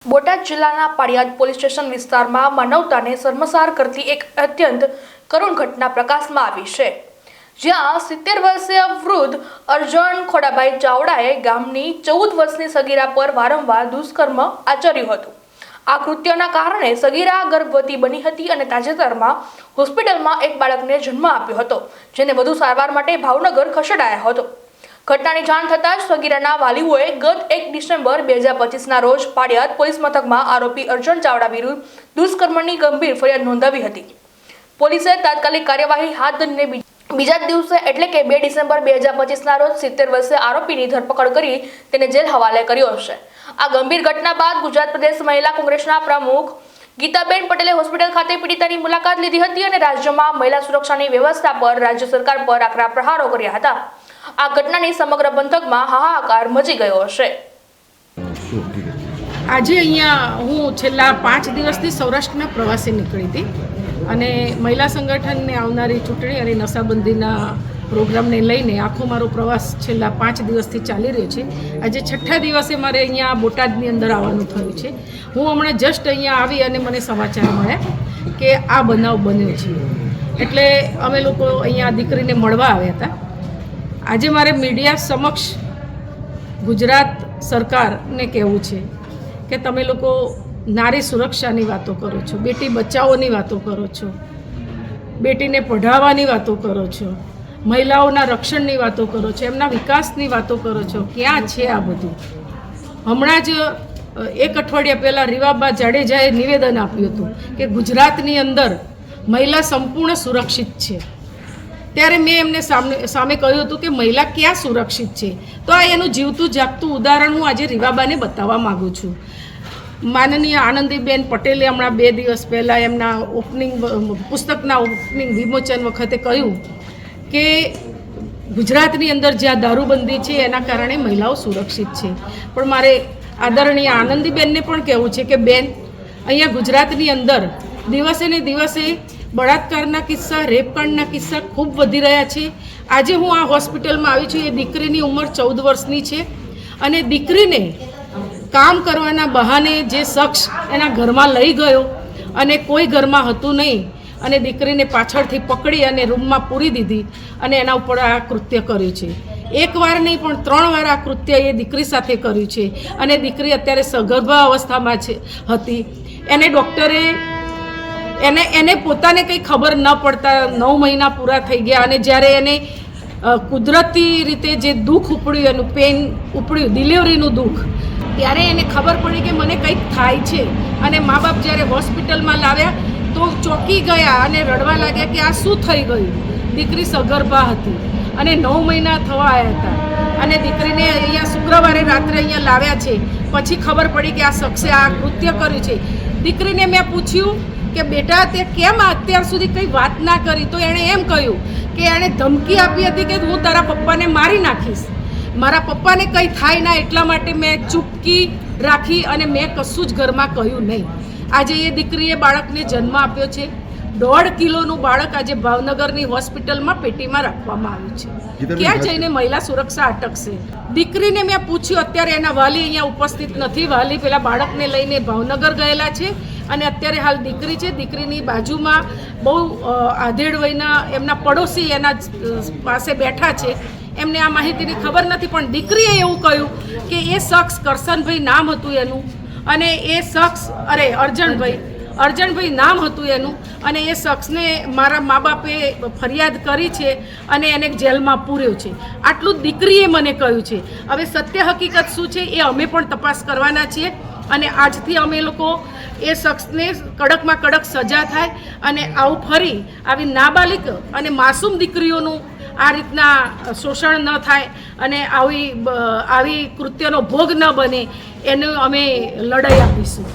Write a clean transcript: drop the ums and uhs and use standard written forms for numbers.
બોટાદ જિલ્લાના Paliyad police station વિસ્તારમાં માનવતાને શર્મસાર કરતી એક અત્યંત કરુણ ઘટના પ્રકાશમાં આવી છે, જ્યાં 70 વર્ષીય વૃદ્ધ અર્જણ ખોડાભાઈ ચાવડાએ ગામની 14 વર્ષની સગીરા પર વારંવાર દુષ્કર્મ આચર્યું હતું। આ કૃત્યના કારણે સગીરા ગર્ભવતી બની હતી અને તાજેતરમાં હોસ્પિટલમાં એક બાળકને જન્મ આપ્યો હતો, જેને વધુ સારવાર માટે ભાવનગર ખસેડાયો હતો। ઘટનાની જાણ થતાં જ સગીરાના વાલીઓએ ગત 1 ડિસેમ્બર 2025ના રોજ પાળિયાદ પોલીસ મથકમાં આરોપી અર્જણ ચાવડા વિરુદ્ધ દુષ્કર્મની ગંભીર ફરિયાદ નોંધાવી હતી। પોલીસે તાત્કાલિક કાર્યવાહી હાથ ધરીને બીજા દિવસે એટલે કે 2 ડિસેમ્બર 2025ના રોજ 70 વર્ષીય આરોપીની ધરપકડ કરી તેને જેલ હવાલે કર્યો છે। આ ગંભીર ઘટના બાદ ગુજરાત પ્રદેશ મહિલા કોંગ્રેસના પ્રમુખ ગીતાબેન પટેલે હોસ્પિટલ ખાતે પીડિતાની મુલાકાત લીધી હતી અને રાજ્યમાં મહિલા સુરક્ષાની વ્યવસ્થા પર રાજ્ય સરકાર પર આકરા પ્રહારો કર્યા હતા। આ ઘટનાની સમગ્ર પંથકમાં હાહાકાર મચી ગયો છે। આજે અહીંયા હું છેલ્લા 5 દિવસથી સૌરાષ્ટ્રના પ્રવાસે નીકળી હતી અને મહિલા સંગઠનને આવનારી ચૂંટણી અને નશાબંધીના પ્રોગ્રામને લઈને આખો મારો પ્રવાસ છેલ્લા 5 દિવસથી ચાલી રહ્યો છે। આજે 6ઠ્ઠા દિવસે મારે અહીંયા બોટાદની અંદર આવવાનું થયું છે। હું હમણાં જસ્ટ અહીંયા આવી અને મને સમાચાર મળ્યા કે આ બનાવ બન્યો છે, એટલે અમે લોકો અહીંયા દીકરીને મળવા આવ્યા હતા। આજે મારે મીડિયા સમક્ષ ગુજરાત સરકારને કહેવું છે કે તમે લોકો નારી સુરક્ષાની વાતો કરો છો, બેટી બચાવોની વાતો કરો છો, બેટીને પઢાવવાની વાતો કરો છો, મહિલાઓના રક્ષણની વાતો કરો છો, એમના વિકાસની વાતો કરો છો, ક્યાં છે આ બધું? હમણાં જ 1 અઠવાડિયા પહેલાં રીવાબા જાડેજાએ નિવેદન આપ્યું હતું કે ગુજરાતની અંદર મહિલા સંપૂર્ણ સુરક્ષિત છે, ત્યારે મેં એમને સામે કહ્યું હતું કે મહિલા ક્યાં સુરક્ષિત છે? તો આ એનું જીવતું જાગતું ઉદાહરણ હું આજે રીવાબાને બતાવવા માગું છું। માનનીય આનંદીબેન પટેલે હમણાં 2 દિવસ પહેલાં એમના પુસ્તકના ઓપનિંગ વિમોચન વખતે કહ્યું કે ગુજરાતની અંદર જ્યાં દારૂબંધી છે એના કારણે મહિલાઓ સુરક્ષિત છે, પણ મારે આદરણીય આનંદીબેનને પણ કહેવું છે કે બેન, અહીંયા ગુજરાતની અંદર દિવસે ને દિવસે બળાત્કારના કિસ્સા, રેપકાંડના કિસ્સા ખૂબ વધી રહ્યા છે। આજે હું આ હોસ્પિટલમાં આવી છું, એ દીકરીની ઉંમર 14 વર્ષની છે અને દીકરીને કામ કરવાના બહાને જે શખ્સ એના ઘરમાં લઈ ગયો અને કોઈ ઘરમાં હતું નહીં અને દીકરીને પાછળથી પકડી અને રૂમમાં પૂરી દીધી અને એના ઉપર આ કૃત્ય કર્યું છે। 1 વાર નહીં પણ 3 વાર આ કૃત્ય એ દીકરી સાથે કર્યું છે અને દીકરી અત્યારે સગર્ભા અવસ્થામાં હતી। એને ડૉક્ટરે એને પોતાને કંઈ ખબર ન પડતા 9 મહિના પૂરા થઈ ગયા અને જ્યારે એને કુદરતી રીતે જે દુઃખ ઉપડ્યું, એનું પેઇન ઉપડ્યું, ડિલિવરીનું દુઃખ, ત્યારે એને ખબર પડી કે મને કંઈક થાય છે અને મા બાપ જ્યારે હોસ્પિટલમાં લાવ્યા તો ચોંકી ગયા અને રડવા લાગ્યા કે આ શું થઈ ગયું? દીકરી સગર્ભા હતી અને 9 મહિના થવા આવ્યા હતા અને દીકરીને અહીંયા શુક્રવારે રાત્રે અહીંયા લાવ્યા છે। પછી ખબર પડી કે આ શખ્સે આ કૃત્ય કર્યું છે। દીકરીને મેં પૂછ્યું કે બેટા, તે કેમ અત્યાર સુધી કંઈ વાત ના કરી? તો એણે એમ કહ્યું કે એણે ધમકી આપી હતી કે હું તારા પપ્પાને મારી નાખીશ, મારા પપ્પાને કંઈ થાય ના એટલા માટે મેં ચૂપકી રાખી અને મેં કશું જ ઘરમાં કહ્યું નહીં। આજે એ દીકરીએ બાળકને જન્મ આપ્યો છે। 1.5 કિલોનું બાળક આજે ભાવનગરની હોસ્પિટલમાં પેટીમાં રાખવામાં આવ્યું છે। ક્યાં જઈને મહિલા સુરક્ષા અટકશે? દીકરીને મેં પૂછ્યું, અત્યારે એના વાલી અહીંયા ઉપસ્થિત નથી, વાલી પેલા બાળકને લઈને ભાવનગર ગયેલા છે અને અત્યારે હાલ દીકરી છે, દીકરીની બાજુમાં બહુ આધેડ વયના એમના પડોશી એના પાસે બેઠા છે, એમને આ માહિતીની ખબર નથી, પણ દીકરીએ એવું કહ્યું કે એ શખ્સ કરશનભાઈ નામ હતું એનું અને એ શખ્સ અર્જણભાઈ નામ હતું એનું અને એ શખ્સને મારા મા બાપે ફરિયાદ કરી છે અને એને જેલમાં પૂર્યો છે। આટલું જ દીકરીએ મને કહ્યું છે। હવે સત્ય હકીકત શું છે એ અમે પણ તપાસ કરવાના છીએ અને આજથી અમે લોકો એ શખ્સને કડકમાં કડક સજા થાય અને આવું ફરી આવી નાબાલિગ અને માસૂમ દીકરીઓનું આ રીતના શોષણ ન થાય અને આવી કૃત્યનો ભોગ ન બને, એનું અમે લડાઈ આપીશું।